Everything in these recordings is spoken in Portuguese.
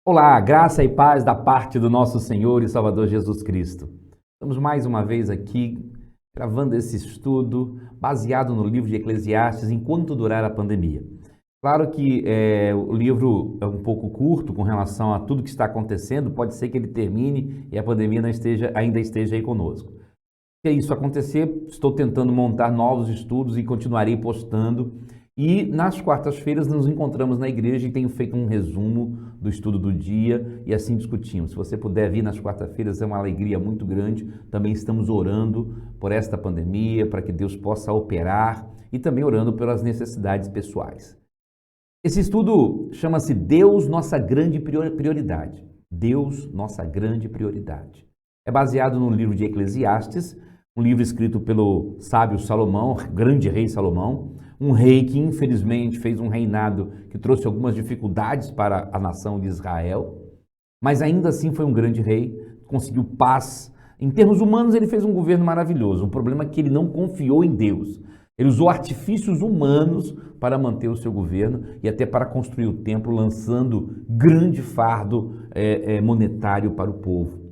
Olá, graça e paz da parte do nosso Senhor e Salvador Jesus Cristo. Estamos mais uma vez aqui gravando esse estudo baseado no livro de Eclesiastes enquanto durar a pandemia. Claro que o livro é um pouco curto com relação a tudo que está acontecendo, pode ser que ele termine e a pandemia ainda esteja aí conosco. Se isso acontecer, estou tentando montar novos estudos e continuarei postando. E nas quartas-feiras nos encontramos na igreja e tenho feito um resumo do estudo do dia e assim discutimos. Se você puder vir nas quartas-feiras, é uma alegria muito grande. Também estamos orando por esta pandemia, para que Deus possa operar e também orando pelas necessidades pessoais. Esse estudo chama-se Deus, Nossa Grande Prioridade. Deus, Nossa Grande Prioridade. É baseado no livro de Eclesiastes, um livro escrito pelo sábio Salomão, grande rei Salomão, um rei que infelizmente fez um reinado que trouxe algumas dificuldades para a nação de Israel, mas ainda assim foi um grande rei, conseguiu paz. Em termos humanos, ele fez um governo maravilhoso. O problema é que ele não confiou em Deus. Ele usou artifícios humanos para manter o seu governo e até para construir o templo, lançando grande fardo monetário para o povo.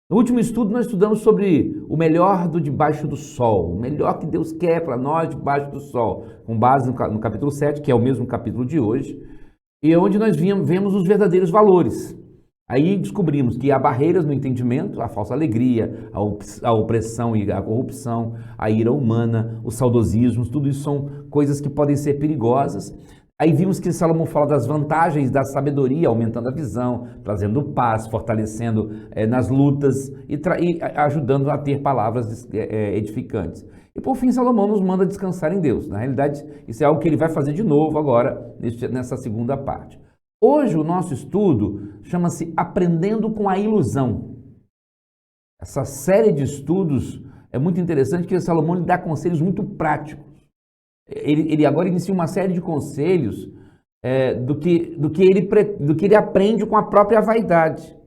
No último estudo, nós estudamos sobre o melhor do debaixo do sol, o melhor que Deus quer para nós debaixo do sol, com base no capítulo 7, que é o mesmo capítulo de hoje, e é onde nós vemos os verdadeiros valores. Aí descobrimos que há barreiras no entendimento, a falsa alegria, a opressão e a corrupção, a ira humana, os saudosismos, tudo isso são coisas que podem ser perigosas. Aí vimos que Salomão fala das vantagens da sabedoria, aumentando a visão, trazendo paz, fortalecendo nas lutas e ajudando a ter palavras edificantes. E por fim, Salomão nos manda descansar em Deus. Na realidade, isso é algo que ele vai fazer de novo agora, nessa segunda parte. Hoje o nosso estudo chama-se Aprendendo com a Ilusão. Essa série de estudos é muito interessante porque Salomão lhe dá conselhos muito práticos. Ele agora inicia uma série de conselhos do que ele aprende com a própria vaidade.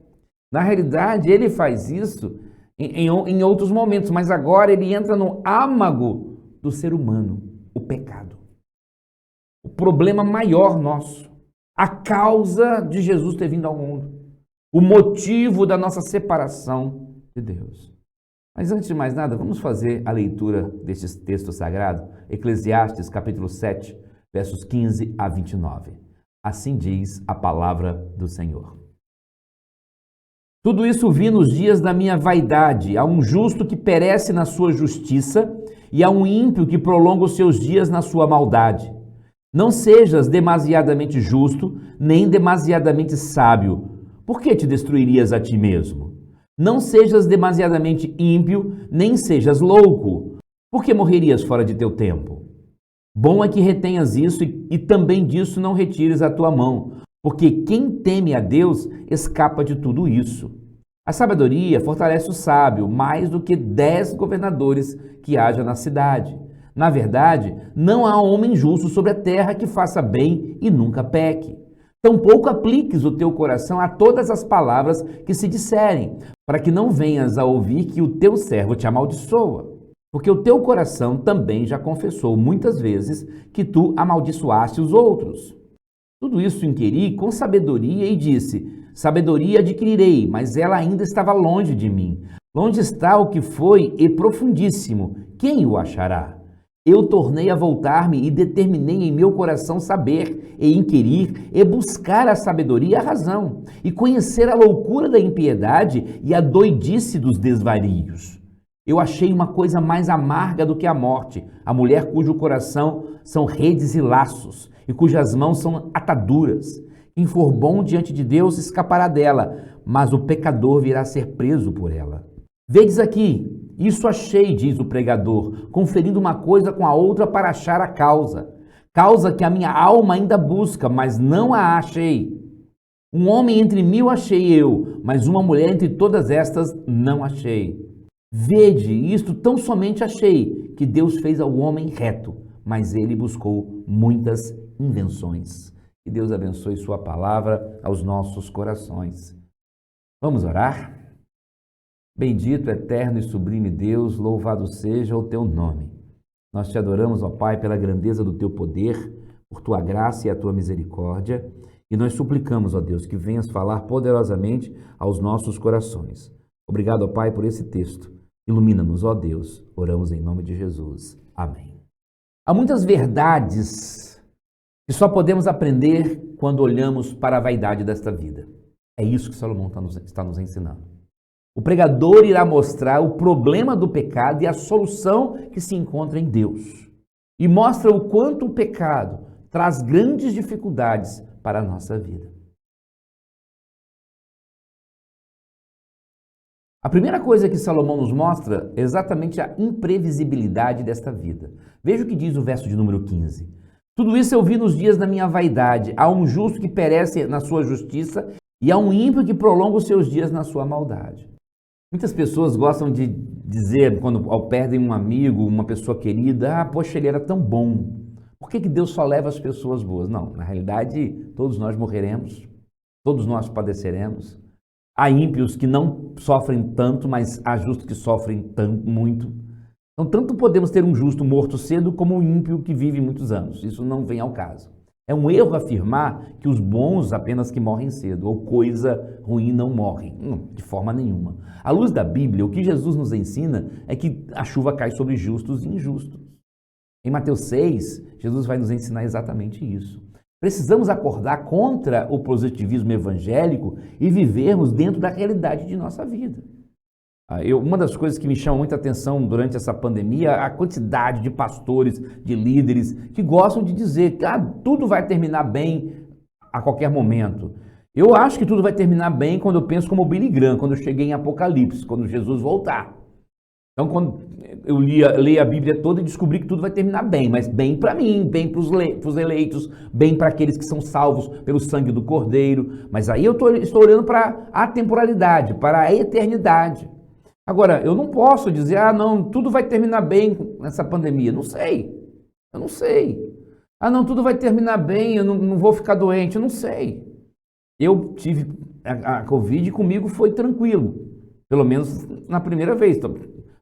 Na realidade, ele faz isso em outros momentos, mas agora ele entra no âmago do ser humano, o pecado. O problema maior nosso, a causa de Jesus ter vindo ao mundo, o motivo da nossa separação de Deus. Mas antes de mais nada, vamos fazer a leitura deste texto sagrado, Eclesiastes capítulo 7, versos 15 a 29. Assim diz a palavra do Senhor. Tudo isso vi nos dias da minha vaidade, há um justo que perece na sua justiça e há um ímpio que prolonga os seus dias na sua maldade. Não sejas demasiadamente justo, nem demasiadamente sábio. Por que te destruirias a ti mesmo? Não sejas demasiadamente ímpio, nem sejas louco, porque morrerias fora de teu tempo. Bom é que retenhas isso e também disso não retires a tua mão, porque quem teme a Deus escapa de tudo isso. A sabedoria fortalece o sábio mais do que 10 governadores que haja na cidade. Na verdade, não há homem justo sobre a terra que faça bem e nunca peque. Tampouco apliques o teu coração a todas as palavras que se disserem, para que não venhas a ouvir que o teu servo te amaldiçoa. Porque o teu coração também já confessou muitas vezes que tu amaldiçoaste os outros. Tudo isso inquiri com sabedoria e disse, sabedoria adquirirei, mas ela ainda estava longe de mim. Longe está o que foi e profundíssimo, quem o achará? Eu tornei a voltar-me e determinei em meu coração saber e inquirir e buscar a sabedoria e a razão, e conhecer a loucura da impiedade e a doidice dos desvarios. Eu achei uma coisa mais amarga do que a morte, a mulher cujo coração são redes e laços, e cujas mãos são ataduras. Quem for bom diante de Deus escapará dela, mas o pecador virá ser preso por ela. Vedes aqui, isso achei, diz o pregador, conferindo uma coisa com a outra para achar a causa. Causa que a minha alma ainda busca, mas não a achei. Um homem entre 1000 achei eu, mas uma mulher entre todas estas não achei. Vede, isto tão somente achei, que Deus fez ao homem reto, mas ele buscou muitas invenções. Que Deus abençoe sua palavra aos nossos corações. Vamos orar? Bendito, eterno e sublime Deus, louvado seja o teu nome. Nós te adoramos, ó Pai, pela grandeza do teu poder, por tua graça e a tua misericórdia, E nós suplicamos, ó Deus, que venhas falar poderosamente aos nossos corações. Obrigado, ó Pai, por esse texto. Ilumina-nos, ó Deus. Oramos em nome de Jesus. Amém. Há muitas verdades que só podemos aprender quando olhamos para a vaidade desta vida. É isso que Salomão está nos ensinando. O pregador irá mostrar o problema do pecado e a solução que se encontra em Deus. E mostra o quanto o pecado traz grandes dificuldades para a nossa vida. A primeira coisa que Salomão nos mostra é exatamente a imprevisibilidade desta vida. Veja o que diz o verso de número 15. Tudo isso eu vi nos dias da minha vaidade. Há um justo que perece na sua justiça e há um ímpio que prolonga os seus dias na sua maldade. Muitas pessoas gostam de dizer, quando perdem um amigo, uma pessoa querida, poxa, ele era tão bom. Por que Deus só leva as pessoas boas? Não, na realidade, todos nós morreremos, todos nós padeceremos. Há ímpios que não sofrem tanto, mas há justos que sofrem tanto, muito. Então, tanto podemos ter um justo morto cedo, como um ímpio que vive muitos anos. Isso não vem ao caso. É um erro afirmar que os bons apenas que morrem cedo, ou coisa ruim não morrem. Não, de forma nenhuma. À luz da Bíblia, o que Jesus nos ensina é que a chuva cai sobre justos e injustos. Em Mateus 6, Jesus vai nos ensinar exatamente isso. Precisamos acordar contra o positivismo evangélico e vivermos dentro da realidade de nossa vida. Uma das coisas que me chama muita atenção durante essa pandemia é a quantidade de pastores, de líderes que gostam de dizer que tudo vai terminar bem a qualquer momento. Eu acho que tudo vai terminar bem quando eu penso como Billy Graham, quando eu cheguei em Apocalipse, quando Jesus voltar. Então, quando eu leio a Bíblia toda e descobri que tudo vai terminar bem, mas bem para mim, bem para os eleitos, bem para aqueles que são salvos pelo sangue do Cordeiro. Mas aí eu estou olhando para a temporalidade, para a eternidade. Agora, eu não posso dizer, não, tudo vai terminar bem nessa pandemia. Não sei, eu não sei. Não, tudo vai terminar bem, eu não vou ficar doente, eu não sei. Eu tive a Covid e comigo foi tranquilo, pelo menos na primeira vez.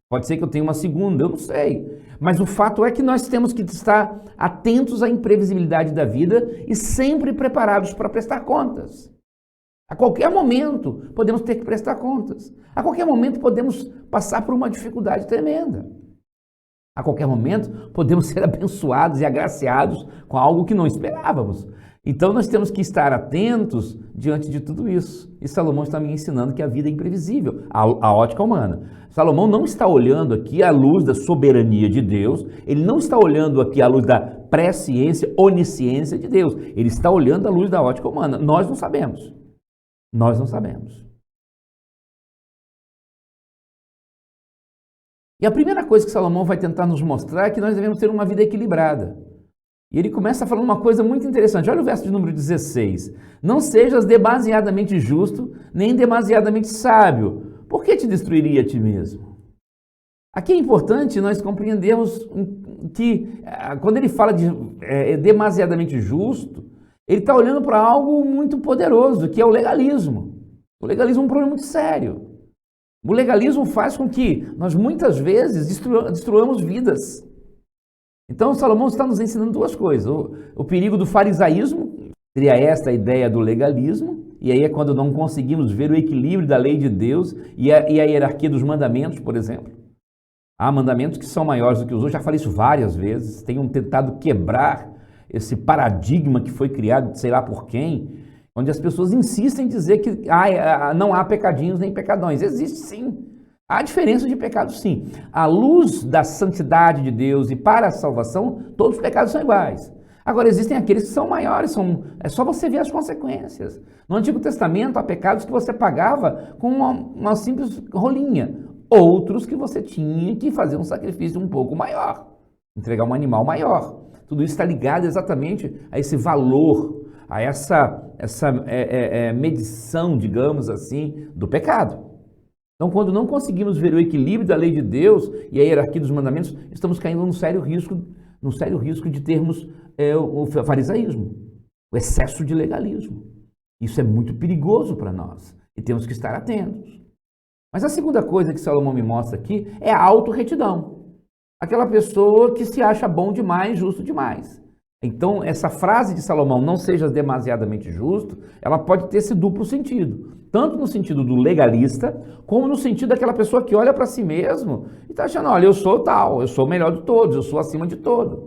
Pode ser que eu tenha uma segunda, eu não sei. Mas o fato é que nós temos que estar atentos à imprevisibilidade da vida e sempre preparados para prestar contas. A qualquer momento podemos ter que prestar contas. A qualquer momento podemos passar por uma dificuldade tremenda. A qualquer momento podemos ser abençoados e agraciados com algo que não esperávamos. Então nós temos que estar atentos diante de tudo isso. E Salomão está me ensinando que a vida é imprevisível, a ótica humana. Salomão não está olhando aqui à luz da soberania de Deus, ele não está olhando aqui à luz da presciência, onisciência de Deus. Ele está olhando à luz da ótica humana. Nós não sabemos. Nós não sabemos. E a primeira coisa que Salomão vai tentar nos mostrar é que nós devemos ter uma vida equilibrada. E ele começa falando uma coisa muito interessante. Olha o verso de número 16. Não sejas demasiadamente justo, nem demasiadamente sábio. Por que te destruiria a ti mesmo? Aqui é importante nós compreendermos que quando ele fala de demasiadamente justo, ele está olhando para algo muito poderoso, que é o legalismo. O legalismo é um problema muito sério. O legalismo faz com que nós muitas vezes destruamos vidas. Então, Salomão está nos ensinando duas coisas. O perigo do farisaísmo, seria esta a ideia do legalismo, e aí é quando não conseguimos ver o equilíbrio da lei de Deus e a hierarquia dos mandamentos, por exemplo. Há mandamentos que são maiores do que os outros, já falei isso várias vezes, tenham tentado quebrar esse paradigma que foi criado, sei lá por quem, onde as pessoas insistem em dizer que não há pecadinhos nem pecadões. Existe sim. Há diferença de pecados sim. À luz da santidade de Deus e para a salvação, todos os pecados são iguais. Agora, existem aqueles que são maiores, é só você ver as consequências. No Antigo Testamento, há pecados que você pagava com uma simples rolinha. Outros que você tinha que fazer um sacrifício um pouco maior, entregar um animal maior. Tudo isso está ligado exatamente a esse valor, a essa medição, digamos assim, do pecado. Então, quando não conseguimos ver o equilíbrio da lei de Deus e a hierarquia dos mandamentos, estamos caindo num sério risco de termos o farisaísmo, o excesso de legalismo. Isso é muito perigoso para nós e temos que estar atentos. Mas a segunda coisa que Salomão me mostra aqui é a autorretidão. Aquela pessoa que se acha bom demais, justo demais. Então, essa frase de Salomão, não sejas demasiadamente justo, ela pode ter esse duplo sentido. Tanto no sentido do legalista, como no sentido daquela pessoa que olha para si mesmo e está achando, olha, eu sou tal, eu sou o melhor de todos, eu sou acima de todos.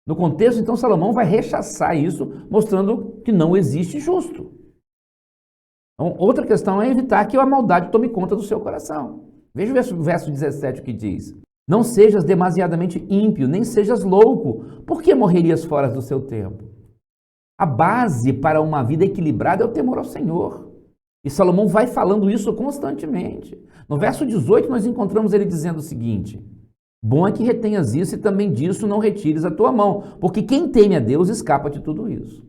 No contexto, então, Salomão vai rechaçar isso, mostrando que não existe justo. Então, outra questão é evitar que a maldade tome conta do seu coração. Veja o verso 17 que diz: não sejas demasiadamente ímpio, nem sejas louco, por que morrerias fora do seu tempo? A base para uma vida equilibrada é o temor ao Senhor. E Salomão vai falando isso constantemente. No verso 18 nós encontramos ele dizendo o seguinte: bom é que retenhas isso e também disso não retires a tua mão, porque quem teme a Deus escapa de tudo isso.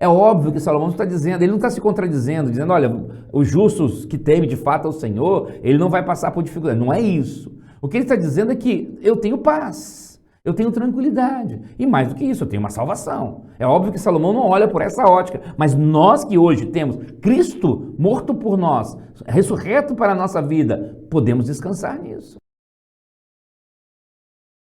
É óbvio que Salomão está dizendo, ele não está se contradizendo, dizendo, olha, os justos que temem de fato ao Senhor, ele não vai passar por dificuldade. Não é isso. O que ele está dizendo é que eu tenho paz, eu tenho tranquilidade. E mais do que isso, eu tenho uma salvação. É óbvio que Salomão não olha por essa ótica, mas nós que hoje temos Cristo morto por nós, ressurreto para a nossa vida, podemos descansar nisso.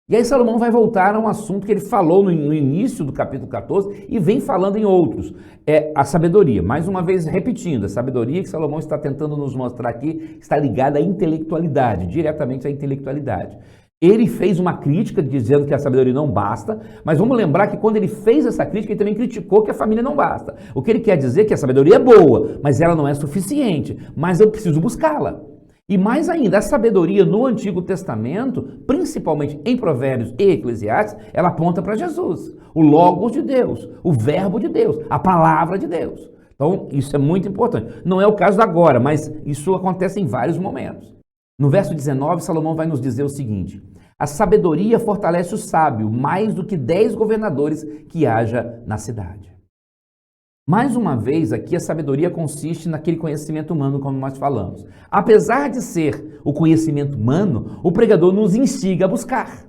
E aí Salomão vai voltar a um assunto que ele falou no início do capítulo 14 e vem falando em outros. É a sabedoria. Mais uma vez repetindo, a sabedoria que Salomão está tentando nos mostrar aqui está ligada à intelectualidade, diretamente à intelectualidade. Ele fez uma crítica dizendo que a sabedoria não basta, mas vamos lembrar que quando ele fez essa crítica, ele também criticou que a família não basta. O que ele quer dizer é que a sabedoria é boa, mas ela não é suficiente, mas eu preciso buscá-la. E mais ainda, a sabedoria no Antigo Testamento, principalmente em Provérbios e Eclesiastes, ela aponta para Jesus, o Logos de Deus, o Verbo de Deus, a Palavra de Deus. Então, isso é muito importante. Não é o caso agora, mas isso acontece em vários momentos. No verso 19, Salomão vai nos dizer o seguinte: a sabedoria fortalece o sábio mais do que 10 governadores que haja na cidade. Mais uma vez, aqui a sabedoria consiste naquele conhecimento humano, como nós falamos. Apesar de ser o conhecimento humano, o pregador nos instiga a buscar.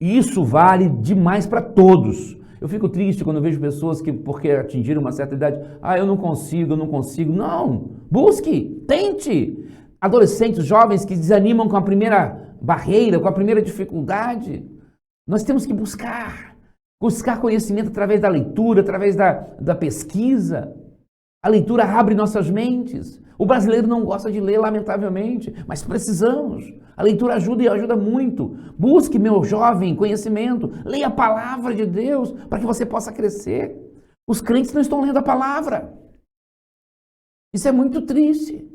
E isso vale demais para todos. Eu fico triste quando eu vejo pessoas que, porque atingiram uma certa idade, eu não consigo. Não, busque, tente. Adolescentes, jovens que desanimam com a primeira barreira, com a primeira dificuldade. Nós temos que buscar conhecimento através da leitura, através da pesquisa. A leitura abre nossas mentes. O brasileiro não gosta de ler, lamentavelmente, mas precisamos. A leitura ajuda e ajuda muito. Busque, meu jovem, conhecimento. Leia a palavra de Deus para que você possa crescer. Os crentes não estão lendo a palavra. Isso é muito triste.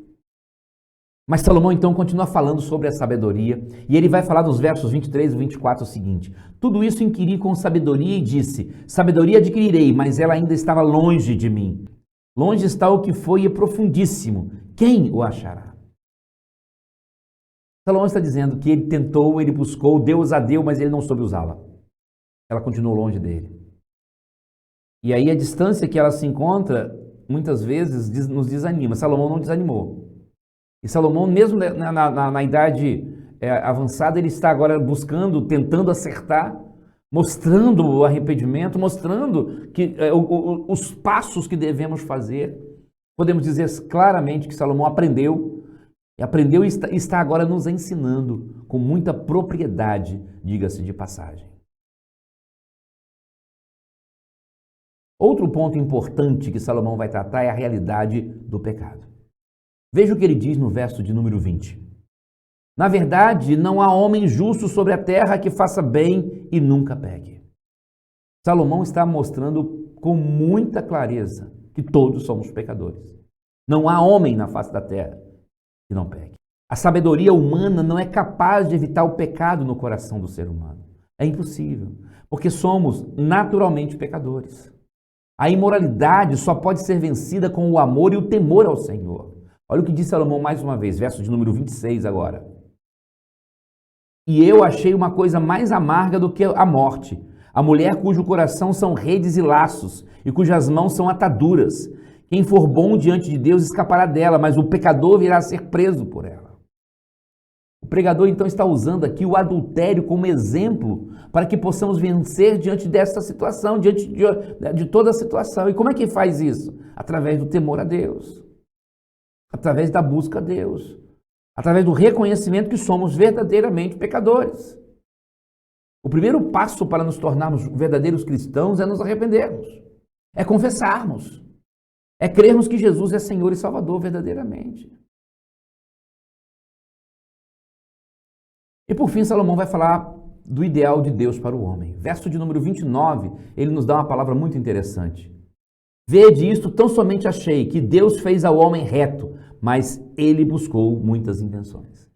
Mas Salomão então continua falando sobre a sabedoria, e ele vai falar nos versos 23 e 24 o seguinte: tudo isso inquiri com sabedoria e disse, sabedoria adquirirei, mas ela ainda estava longe de mim. Longe está o que foi e profundíssimo, quem o achará? Salomão está dizendo que ele tentou, ele buscou, Deus a deu, mas ele não soube usá-la. Ela continuou longe dele. E aí a distância que ela se encontra, muitas vezes nos desanima. Salomão não desanimou. E Salomão, mesmo na idade avançada, ele está agora buscando, tentando acertar, mostrando o arrependimento, mostrando que, os passos que devemos fazer. Podemos dizer claramente que Salomão aprendeu e está agora nos ensinando com muita propriedade, diga-se de passagem. Outro ponto importante que Salomão vai tratar é a realidade do pecado. Veja o que ele diz no verso de número 20. Na verdade, não há homem justo sobre a terra que faça bem e nunca peque. Salomão está mostrando com muita clareza que todos somos pecadores. Não há homem na face da terra que não peque. A sabedoria humana não é capaz de evitar o pecado no coração do ser humano. É impossível, porque somos naturalmente pecadores. A imoralidade só pode ser vencida com o amor e o temor ao Senhor. Olha o que diz Salomão mais uma vez, verso de número 26 agora. E eu achei uma coisa mais amarga do que a morte, a mulher cujo coração são redes e laços, e cujas mãos são ataduras. Quem for bom diante de Deus escapará dela, mas o pecador virá a ser preso por ela. O pregador então está usando aqui o adultério como exemplo para que possamos vencer diante dessa situação, diante de toda a situação. E como é que faz isso? Através do temor a Deus. Através da busca a Deus, através do reconhecimento que somos verdadeiramente pecadores. O primeiro passo para nos tornarmos verdadeiros cristãos é nos arrependermos, é confessarmos, é crermos que Jesus é Senhor e Salvador verdadeiramente. E por fim, Salomão vai falar do ideal de Deus para o homem. Verso de número 29, ele nos dá uma palavra muito interessante. Vede isto, tão somente achei, que Deus fez ao homem reto, mas ele buscou muitas invenções.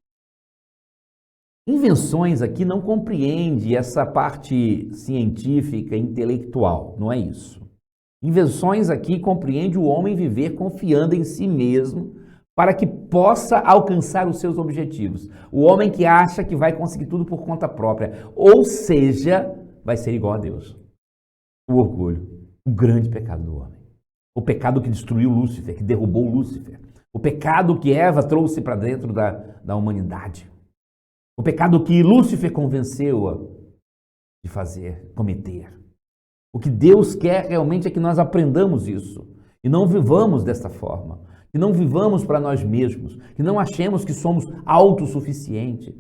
Invenções aqui não compreende essa parte científica, intelectual, não é isso. Invenções aqui compreende o homem viver confiando em si mesmo para que possa alcançar os seus objetivos. O homem que acha que vai conseguir tudo por conta própria, ou seja, vai ser igual a Deus. O orgulho, o grande pecado do homem. O pecado que destruiu Lúcifer, que derrubou Lúcifer. O pecado que Eva trouxe para dentro da humanidade. O pecado que Lúcifer convenceu-a de fazer, cometer. O que Deus quer realmente é que nós aprendamos isso e não vivamos dessa forma, que não vivamos para nós mesmos, que não achemos que somos autossuficientes,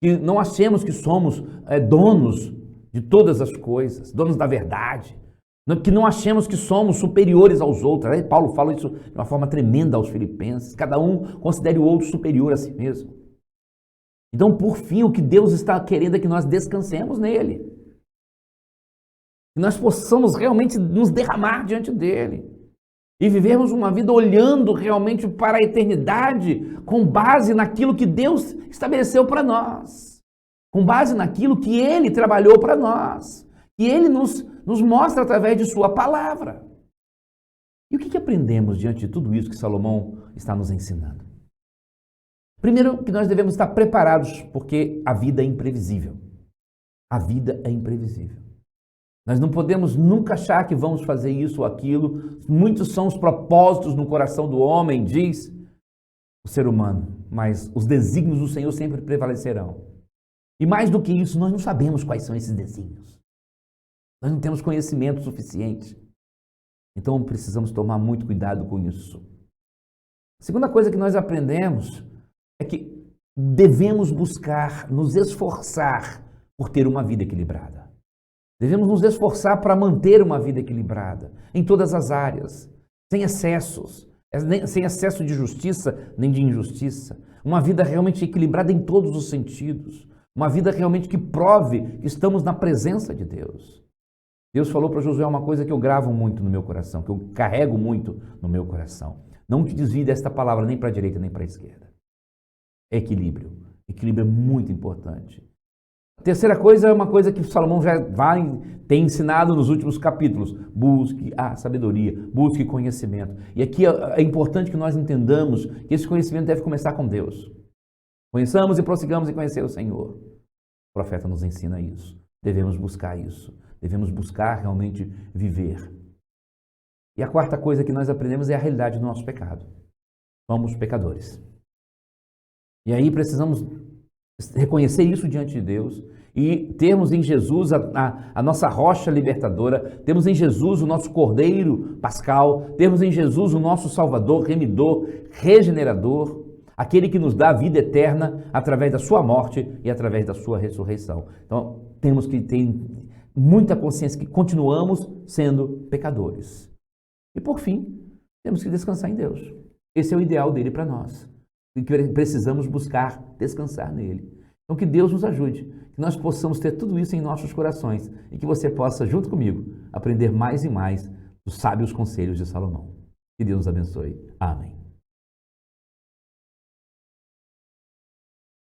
que não achemos que somos donos de todas as coisas, donos da verdade, que não achemos que somos superiores aos outros. Aí Paulo fala isso de uma forma tremenda aos filipenses, cada um considere o outro superior a si mesmo. Então, por fim, o que Deus está querendo é que nós descansemos nele. Que nós possamos realmente nos derramar diante dele. E vivermos uma vida olhando realmente para a eternidade com base naquilo que Deus estabeleceu para nós. Com base naquilo que ele trabalhou para nós. Que ele nos mostra através de sua palavra. E o que aprendemos diante de tudo isso que Salomão está nos ensinando? Primeiro, que nós devemos estar preparados, porque a vida é imprevisível. A vida é imprevisível. Nós não podemos nunca achar que vamos fazer isso ou aquilo. Muitos são os propósitos no coração do homem, diz o ser humano, mas os desígnios do Senhor sempre prevalecerão. E mais do que isso, nós não sabemos quais são esses desígnios. Nós não temos conhecimento suficiente. Então precisamos tomar muito cuidado com isso. A segunda coisa que nós aprendemos é que devemos buscar, nos esforçar por ter uma vida equilibrada. Devemos nos esforçar para manter uma vida equilibrada em todas as áreas, sem excessos, sem excesso de justiça nem de injustiça. Uma vida realmente equilibrada em todos os sentidos. Uma vida realmente que prove que estamos na presença de Deus. Deus falou para Josué uma coisa que eu gravo muito no meu coração, que eu carrego muito no meu coração. Não te desvie desta palavra nem para a direita nem para a esquerda. Equilíbrio. Equilíbrio é muito importante. A terceira coisa é uma coisa que Salomão já tem ensinado nos últimos capítulos. Busque a sabedoria, busque conhecimento. E aqui é importante que nós entendamos que esse conhecimento deve começar com Deus. Conheçamos e prossigamos em conhecer o Senhor. O profeta nos ensina isso. Devemos buscar isso. Devemos buscar realmente viver. E a quarta coisa que nós aprendemos é a realidade do nosso pecado. Somos pecadores. E aí precisamos reconhecer isso diante de Deus e termos em Jesus a nossa rocha libertadora, termos em Jesus o nosso Cordeiro Pascal, termos em Jesus o nosso Salvador, Remidor, Regenerador, aquele que nos dá a vida eterna através da sua morte e através da sua ressurreição. Então, temos que ter muita consciência que continuamos sendo pecadores. E por fim, temos que descansar em Deus. Esse é o ideal dele para nós. E que precisamos buscar descansar nele. Então que Deus nos ajude, que nós possamos ter tudo isso em nossos corações e que você possa, junto comigo, aprender mais e mais dos sábios conselhos de Salomão. Que Deus nos abençoe. Amém.